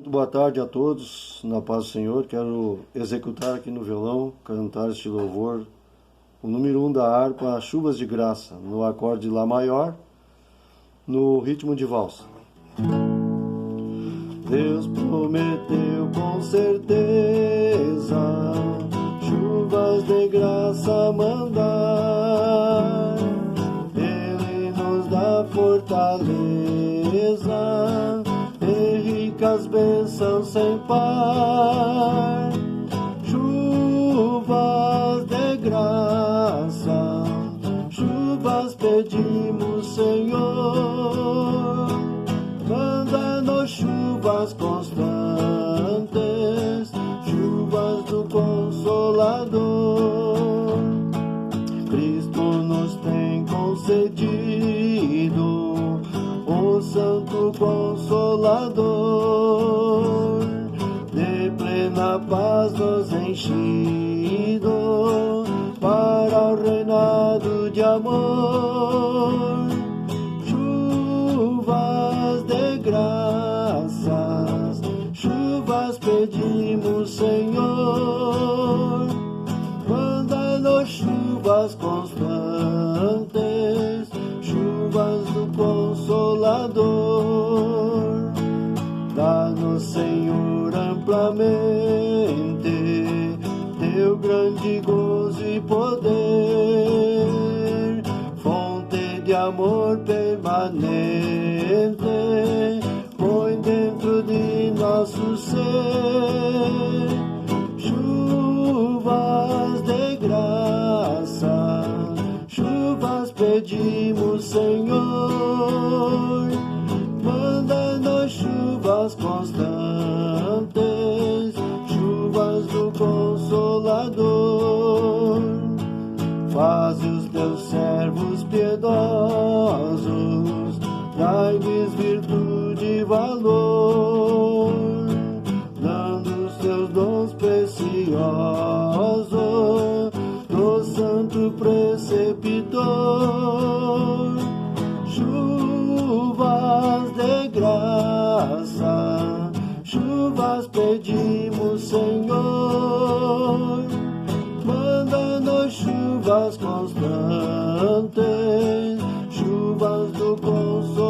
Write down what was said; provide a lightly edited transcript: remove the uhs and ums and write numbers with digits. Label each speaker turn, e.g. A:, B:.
A: Muito boa tarde a todos, na paz do Senhor. Quero executar aqui no violão, cantar este louvor, o número 1 da harpa, Chuvas de Graça, no acorde Lá maior, no ritmo de valsa. Deus prometeu com certeza chuvas de graça mandar. Ele nos dá fortaleza e ricas bênçãos sem par. Chuvas de graça, chuvas pedimos, Senhor. Manda-nos chuvas constantes, chuvas do Consolador. Cristo nos tem concedido o Santo Consolador, de plena paz nos enchido para o reinado de amor. Chuvas de graças, chuvas pedimos, Senhor. Manda-nos chuvas constantes, chuvas do Consolador. Dá-nos, Senhor, amplamente teu grande gozo e poder, fonte de amor permanente, põe dentro de nosso ser. Chuvas de graça, chuvas pedimos, Senhor. Manda-nos chuvas constantes, chuvas do Consolador. Faze os teus servos piedosos, dai-lhes virtude e valor, dando os teus dons preciosos do Santo Preceptor. Chuvas de graça, chuvas pedimos, Senhor. Manda-nos chuvas constantes, chuvas do Consolador.